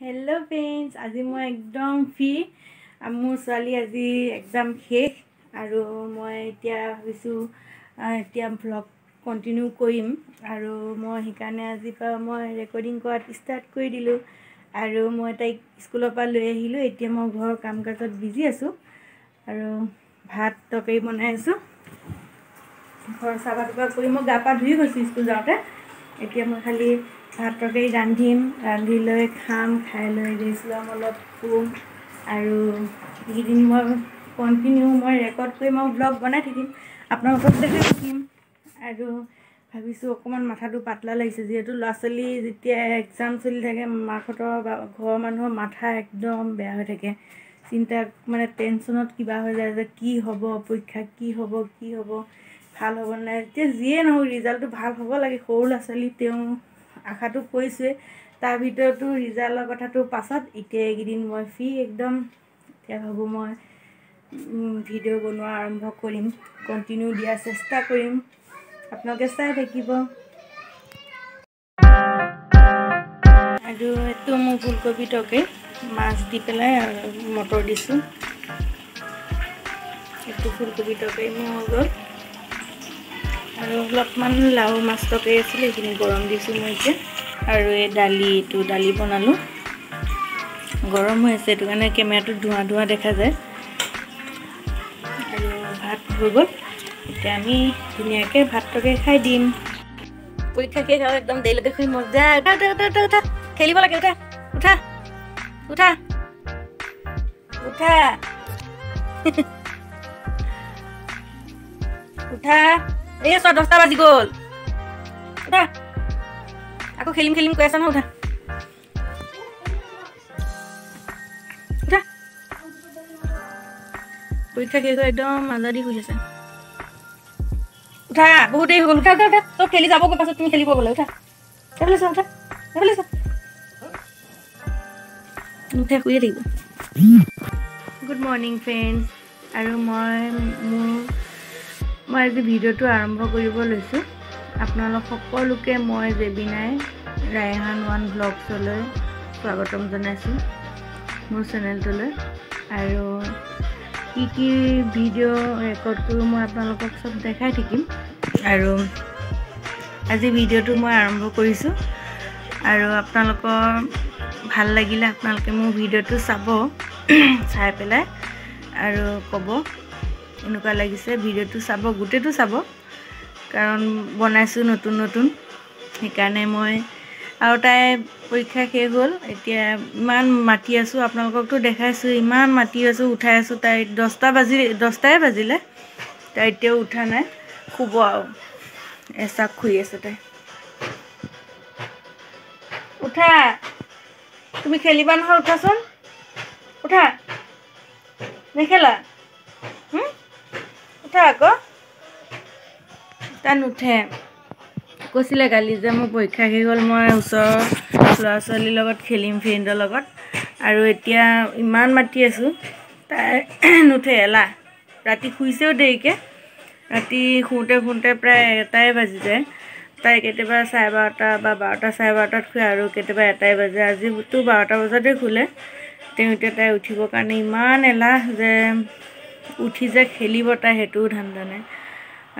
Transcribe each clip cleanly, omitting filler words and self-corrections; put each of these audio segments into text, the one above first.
Hello friends, আজি মই একদম ফ্ৰী মোৰ ছোৱালী আজি এক্সাম শেষ আৰু মই এতিয়া ভাবিছো এতিয়া ব্লগ কন্টিনিউ কৰিম আৰু মই সেইকাৰণে আজি পৰা মই ৰেকৰ্ডিং কৰাত ষ্টাৰ্ট কৰি দিলো আৰু মই তাইক স্কুলৰ পৰা লৈ আহিলো এতিয়া মই ঘৰৰ কাম কাজত বিজি আছো আৰু ভাত তৰকাৰী বনাই আছো ঘৰ চাফা কৰি মই গা পা ধুই গৈছো স্কুল যাওঁতে এতিয়া মই খালি ভাত তৰকাৰী ৰান্ধি লৈ খাম খাই লৈ ৰেষ্ট ল'ম অলপ শুম আৰু এইদিন মই কন্টিনিউ মই ৰেকৰ্ড কৰি মই ব্লগ বনাই থাকিম আপোনালোকক দেখাই থাকিম আৰু ভাবিছো অকমান মাথাটো পাতলা লাগিছে যেহেতু ল'ৰা ছোৱালী যেতিয়া এক্সাম চলি থাকে মাহঁতৰ ঘৰৰ মানুহৰ মাথা একদম বেয়া হৈ থাকে চিন্তা মানে টেনচনত কিবা হৈ যায় যে কি হ'ব পৰীক্ষা কি হ'ব ভাল হ'ব নাই এতিয়া যিয়ে নহওক ৰিজাল্টটো ভাল হ'ব লাগে সৰু ল'ৰা ছোৱালী তেওঁ আশাটো কৰিছোৱে তাৰ ভিতৰতো ৰিজাল্টৰ কথাটো পাছত এতিয়া এইকেইদিন মই ফ্ৰী একদম এতিয়া ভাবো মই ভিডিঅ' বনোৱা আৰম্ভ কৰিম কন্টিনিউ দিয়াৰ চেষ্টা কৰিম আপোনালোকে চাই থাকিব আৰু এইটো মই ফুলকবি তৰকাৰী মাছ দি পেলাই আৰু মটৰ দিছো এইটো ফুলকবি তৰকাৰী মোৰ হৈ গ'ল আৰু অলপমান লাউ মাছ তৰকাৰী আছিল এইখিনি গৰম দিছো মই এতিয়া আৰু এই দালি বনালো গৰম হৈ আছে এইটো কাৰণে কেমেৰাটো ধোঁৱা দেখা যায় আৰু ভাত হৈ গ'ল এতিয়া আমি ধুনীয়াকৈ ভাত তৰকাৰী খাই দিম পৰীক্ষা শেষ আৰু একদম দেৰিলৈকে শুই মজা উঠা খেলিব লাগে উঠা এই 10টা বাজি গ'ল উঠা আকৌ খেলিম কৈ আছা নহয় উঠা পৰীক্ষা শেষ হৈ একদম আজাদি হৈ আছে উঠা বহুত দেৰি হৈ গ'ল উঠা তই খেলি যাবগৈ পাছত তুমি খেলিব গ'লে উঠা উঠা শুয়ে থাকিব গুড মৰ্ণিং ফ্ৰেণ্ডছ আৰু মই আজি ভিডিঅ'টো আৰম্ভ কৰিব লৈছোঁ আপোনালোক সকলোকে মই জেবিনাই ৰাইহান 1 ব্লগছলৈ স্বাগতম জনাইছোঁ মোৰ চেনেলটোলৈ আৰু কি ভিডিঅ' ৰেকৰ্ড কৰোঁ মই আপোনালোকক চব দেখাই থাকিম আৰু আজি ভিডিঅ'টো মই আৰম্ভ কৰিছোঁ আৰু আপোনালোকৰ ভাল লাগিলে আপোনালোকে মোৰ ভিডিঅ'টো চাব চাই পেলাই আৰু ক'ব এনেকুৱা লাগিছে ভিডিঅ'টো চাব গোটেইটো চাব কাৰণ বনাইছোঁ নতুন সেইকাৰণে মই আৰু তাই পৰীক্ষা শেষ হ'ল এতিয়া ইমান মাতি আছোঁ আপোনালোককতো দেখাইছোঁ ইমান মাতি আছোঁ উঠাই আছোঁ তাই 10টাই বাজিলে তাই এতিয়াও উঠা নাই শুব আৰু এচাক শুই আছে তাই উঠা তুমি খেলিবা নহয় উঠাচোন উঠা নেখেলা উঠা আকৌ তাই নুঠে কৈছিলে কালি যে মোৰ পৰীক্ষা শেষ হ'ল মই ওচৰৰ ল'ৰা ছোৱালীৰ লগত খেলিম ফ্ৰেণ্ডৰ লগত আৰু এতিয়া ইমান মাতি আছোঁ তাই নুঠে এলাহ ৰাতি শুইছেও দেৰিকৈ ৰাতি শুওঁতে প্ৰায় 1টাই বাজি যায় তাই কেতিয়াবা 12:30 বা 12টা 12:30 শুৱে আৰু কেতিয়াবা 1টাই বাজে আজিতো 12টা বজাতে শুলে তেওঁ এতিয়া তাই উঠিবৰ কাৰণে ইমান এলাহ যে উঠি যে খেলিব তাই সেইটোও ধান্দা নাই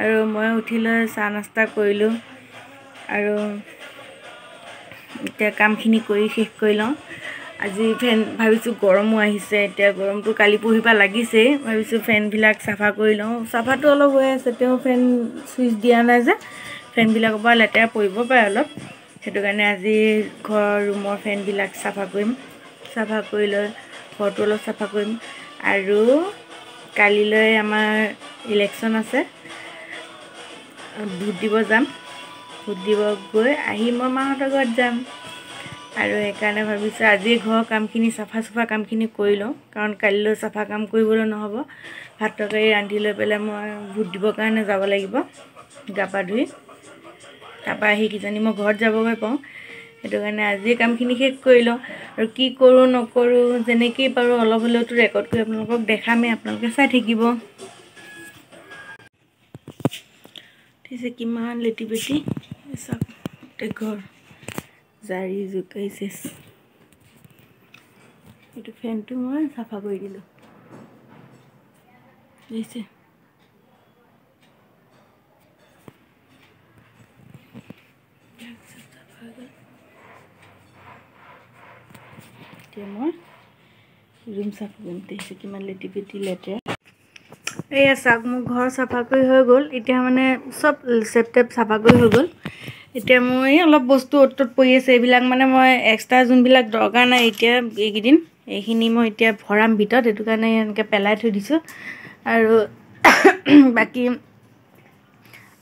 আৰু মই উঠি লৈ চাহ নাস্তা কৰিলোঁ আৰু এতিয়া কামখিনি কৰি শেষ কৰি লওঁ আজি ভাবিছোঁ গৰমো আহিছে এতিয়া গৰমটো কালি পৰহিৰ পৰা লাগিছেই ভাবিছোঁ ফেনবিলাক চাফা কৰি লওঁ চাফাটো অলপ হৈ আছে তেওঁ ফেন চুইচ দিয়া নাই যে ফেনবিলাকৰ পৰা লেতেৰা পৰিব পাৰে অলপ সেইটো কাৰণে আজি ৰুমৰ ফেনবিলাক চাফা কৰিম চাফা কৰি লৈ ঘৰটো অলপ চাফা কৰিম আৰু কালিলৈ আমাৰ ইলেকশ্যন আছে ভোট দিব যাম ভোট দিব গৈ আহি মই মাহঁতৰ ঘৰত যাম আৰু সেইকাৰণে ভাবিছোঁ আজি ঘৰৰ কামখিনি চাফা কামখিনি কৰি লওঁ কাৰণ কালিলৈ চাফা কাম কৰিবলৈ নহ'ব ভাত তৰকাৰী ৰান্ধি লৈ পেলাই মই ভোট দিবৰ কাৰণে যাব লাগিব গা পা ধুই তাৰপৰা আহি কিজানি মই ঘৰত যাবগৈ পাওঁ সেইটো কাৰণে আজি কামখিনি শেষ কৰি লওঁ আৰু কি কৰোঁ নকৰোঁ যেনেকেই পাৰোঁ অলপ হ'লেওতো ৰেকৰ্ড কৰি আপোনালোকক দেখামেই আপোনালোকে চাই থাকিব ঠিক কিমান লেটি বেটি চব ঘৰ জাৰি জোকাইছে এইটো ফেনটো মই চাফা কৰি দিলোঁ বুজিছে এতিয়া মই ৰুম চাফা কৰিম দেখিছোঁ কিমান লেটি পেটি লেতেৰা এয়া চাওক মোৰ ঘৰ চাফা কৰি হৈ গ'ল এতিয়া মানে চব চেপ টেপ চাফা কৰি হৈ গ'ল এতিয়া মই অলপ বস্তু অ'ত ত'ত পৰি আছে এইবিলাক মানে মই এক্সট্ৰা যোনবিলাক দৰকাৰ নাই এতিয়া এইকেইদিন এইখিনি মই এতিয়া ভৰাম ভিতৰত সেইটো কাৰণে এনেকৈ পেলাই থৈ দিছোঁ আৰু বাকী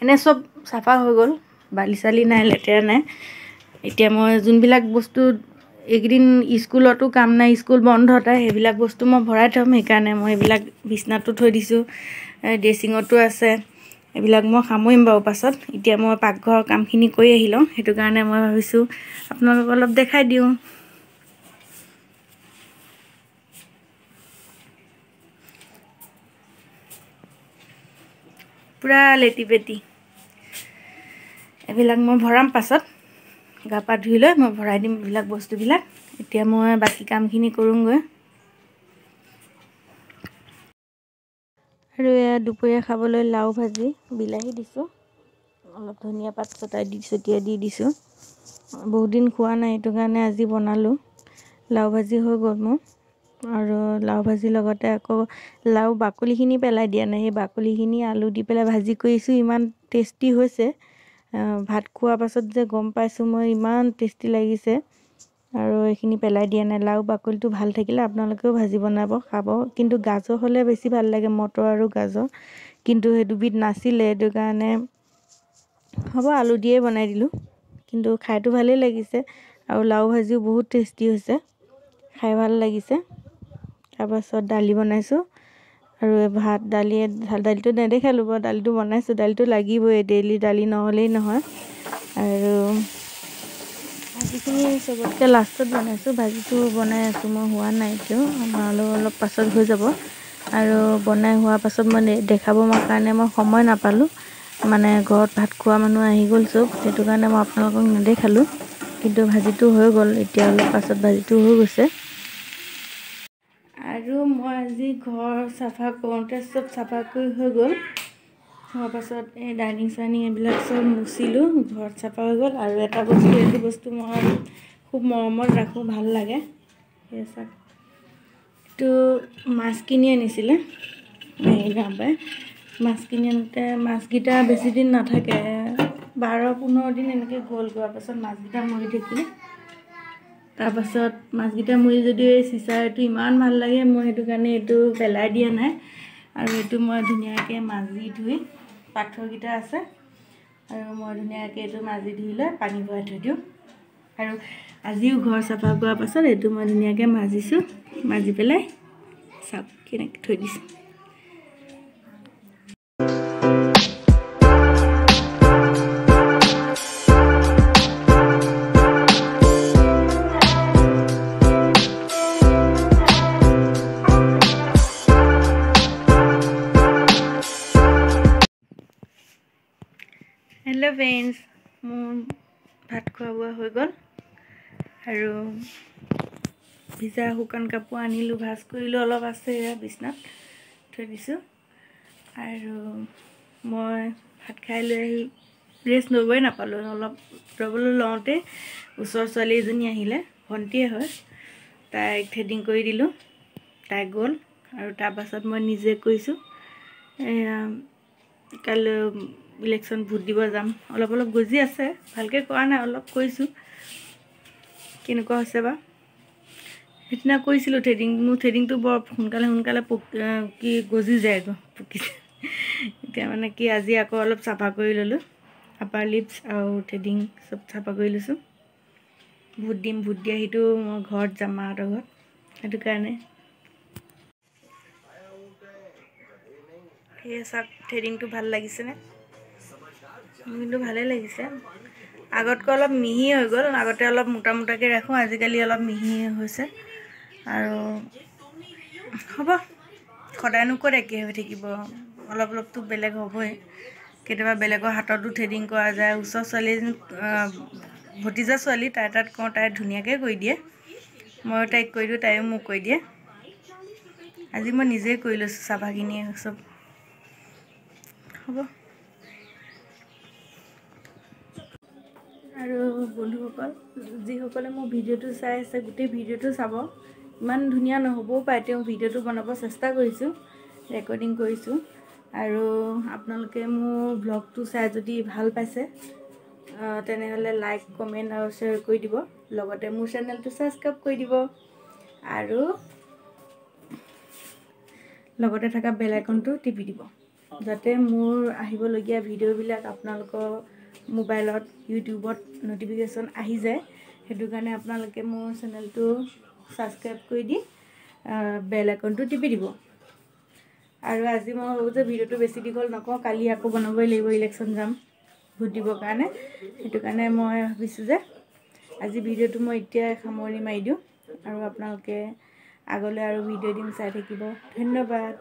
এনে চব চাফা হৈ গ'ল বালি চালি নাই লেতেৰা নাই এতিয়া মই যোনবিলাক বস্তু এইকেইদিন স্কুলতো কাম নাই স্কুল বন্ধ তাই সেইবিলাক বস্তু মই ভৰাই থ'ম সেইকাৰণে মই এইবিলাক বিচনাতো থৈ দিছোঁ ড্ৰেছিঙতো আছে এইবিলাক মই সামৰিম বাৰু পাছত এতিয়া মই পাকঘৰৰ কামখিনি কৰি আহি লওঁ সেইটো কাৰণে মই ভাবিছোঁ আপোনালোকক অলপ দেখাই দিওঁ পুৰা লেটি পেটি এইবিলাক মই ভৰাম পাছত গা পা ধুই লৈ মই ভৰাই দিম এইবিলাক বস্তুবিলাক এতিয়া মই বাকী কামখিনি কৰোঁগৈ আৰু এয়া দুপৰীয়া খাবলৈ লাও ভাজি বিলাহী দিছোঁ অলপ ধনিয়া পাত ছটিয়াই দি দিছোঁ বহুত দিন খোৱা নাই সেইটো কাৰণে আজি বনালোঁ লাও ভাজি হৈ গ'ল মোৰ আৰু লাও ভাজিৰ লগতে আকৌ লাও বাকলিখিনি পেলাই দিয়া নাই সেই বাকলিখিনি আলু দি পেলাই ভাজি কৰিছোঁ ইমান টেষ্টি হৈছে ভাত খোৱাৰ পাছত যে গম পাইছোঁ মই ইমান টেষ্টি লাগিছে আৰু এইখিনি পেলাই দিয়া নাই লাও বাকলিটো ভাল থাকিলে আপোনালোকেও ভাজি বনাব খাব কিন্তু গাজৰ হ'লে বেছি ভাল লাগে মটৰ আৰু গাজৰ কিন্তু সেই দুবিধ নাছিলে সেইটো কাৰণে হ'ব আলু দিয়ে বনাই দিলোঁ কিন্তু খাইতো ভালেই লাগিছে আৰু লাও ভাজিও বহুত টেষ্টি হৈছে খাই ভাল লাগিছে তাৰপাছত দালি বনাইছোঁ আৰু ভাত দালিটো নেদেখালোঁ বাৰু দালিটো বনাইছোঁ দালিটো লাগিবই ডেইলি দালি নহ'লেই নহয় আৰু ভাজিখিনি চবতকৈ লাষ্টত বনাইছোঁ ভাজিটো বনাই আছোঁ মই হোৱা নাই এতিয়াও আমালৈ অলপ পাছত হৈ যাব আৰু বনাই হোৱাৰ পাছত মই দেখাব কাৰণে মই সময় নাপালোঁ মানে ঘৰত ভাত খোৱা মানুহ আহি গ'ল চব সেইটো কাৰণে মই আপোনালোকক নেদেখালোঁ কিন্তু ভাজিটো হৈ গ'ল এতিয়া অলপ পাছত ভাজিটো হৈ গৈছে আৰু মই আজি ঘৰ চাফা কৰোঁতে চব চাফা কৰি হৈ গ'ল হোৱাৰ পাছত এই ডাইনিং চাইনিং এইবিলাক চব মুচিলোঁ ঘৰত চাফা হৈ গ'ল আৰু এটা বস্তু এইটো বস্তু মই খুব মৰমত ৰাখোঁ ভাল লাগে সেই চাওক এইটো মাছ কিনি আনিছিলে এই গাঁৱৰ পৰাই মাছ কিনি আনোতে মাছকেইটা বেছি দিন নাথাকে 12-15 দিন এনেকৈ গ'ল যোৱাৰ পাছত মাছকেইটা মৰি থাকিলে তাৰপাছত মাছকেইটা মৰি যদিও এই চিচাৰটো ইমান ভাল লাগে মই সেইটো কাৰণে এইটো পেলাই দিয়া নাই আৰু এইটো মই ধুনীয়াকৈ মাজি ধুই পাথৰকেইটা আছে আৰু মই ধুনীয়াকৈ এইটো মাজি ধুই লৈ পানী ভৰাই থৈ দিওঁ আৰু আজিও ঘৰ চাফা কৰাৰ পাছত এইটো মই ধুনীয়াকৈ মাজিছোঁ মাজি পেলাই চাওক কেনেকৈ থৈ দিছোঁ হেল্ল' ফ্ৰেণ্ডছ মোৰ ভাত খোৱা বোৱা হৈ গ'ল আৰু ভিজা শুকান কাপোৰ আনিলোঁ ভাজ কৰিলোঁ অলপ আছে বিচনাত থৈ দিছোঁ আৰু মই ভাত খাই লৈ আহি ৰেষ্ট ল'বই নাপালোঁ অলপ ৰ'বলৈ লওঁতে ওচৰৰ ছোৱালী এজনী আহিলে ভণ্টিয়ে হয় তাইক থ্ৰেডিং কৰি দিলোঁ তাই গ'ল আৰু তাৰপাছত মই নিজে কৰিছোঁ কাইলৈ ইলেকশ্যন ভোট দিব যাম অলপ গজি আছে ভালকৈ কৰা নাই অলপ কৰিছোঁ কেনেকুৱা হৈছে বা সেইদিনা কৰিছিলোঁ থ্ৰেডিং মোৰ থ্ৰেডিংটো বৰ সোনকালে কি গজি যায় পকিছে এতিয়া মানে কি আজি আকৌ অলপ চাফা কৰি ল'লোঁ আপাৰ লিপছ আৰু থ্ৰেডিং চব চাফা কৰি লৈছোঁ ভোট দিম ভোট দিয়া সেইটো মই ঘৰত যাম মাহঁতৰ ঘৰত সেইটো কাৰণে সেয়ে চাওক থ্ৰেডিংটো ভাল লাগিছেনে মোৰ কিন্তু ভালেই লাগিছে আগতকৈ অলপ মিহি হৈ গ'ল আগতে অলপ মোটাকৈ ৰাখোঁ আজিকালি অলপ মিহি হৈছে আৰু হ'ব সদায়নো ক'ত একে হৈ থাকিব অলপতো বেলেগ হ'বই কেতিয়াবা বেলেগৰ হাততো থ্ৰেডিং কৰা যায় ওচৰ ছোৱালী ভতিজা ছোৱালী তাই তাত কওঁ তাই ধুনীয়াকৈ কৰি দিয়ে মই তাইক কৈ দিওঁ, তাইও মোক কৈ দিয়ে। আজি মই নিজেই কৰি লৈছোঁ চাফাখিনি চব। হ'ব। আৰু বন্ধুসকল, যিসকলে মোৰ ভিডিঅ'টো চাই আছে, গোটেই ভিডিঅ'টো চাব। ইমান ধুনীয়া নহ'বও পাৰে, তেওঁ ভিডিঅ'টো বনাব চেষ্টা কৰিছোঁ, ৰেকৰ্ডিং কৰিছোঁ। আৰু আপোনালোকে মোৰ ব্লগটো চাই যদি ভাল পাইছে, তেনেহ'লে লাইক, কমেণ্ট আৰু শ্বেয়াৰ কৰি দিব। লগতে মোৰ চেনেলটো ছাবস্ক্ৰাইব কৰি দিব। আৰু লগতে থকা বেল আইকনটো টিপি দিব, যাতে মোৰ আহিবলগীয়া ভিডিঅ'বিলাক আপোনালোকৰ মোবাইলত, ইউটিউবত ন'টিফিকেশ্যন আহি যায়। সেইটো কাৰণে আপোনালোকে মোৰ চেনেলটো ছাবস্ক্ৰাইব কৰি দি বেল আইকনটো টিপি দিব। আৰু আজি মই ভাবোঁ যে ভিডিঅ'টো বেছি দীঘল নকওঁ, কালি আকৌ বনাবই লাগিব, ইলেকশ্যন যাম ভোট দিবৰ কাৰণে। সেইটো কাৰণে মই ভাবিছোঁ যে আজি ভিডিঅ'টো মই এতিয়াই সামৰণি মাৰি দিওঁ। আৰু আপোনালোকে আগলৈ আৰু ভিডিঅ' দিম, চাই থাকিব। ধন্যবাদ।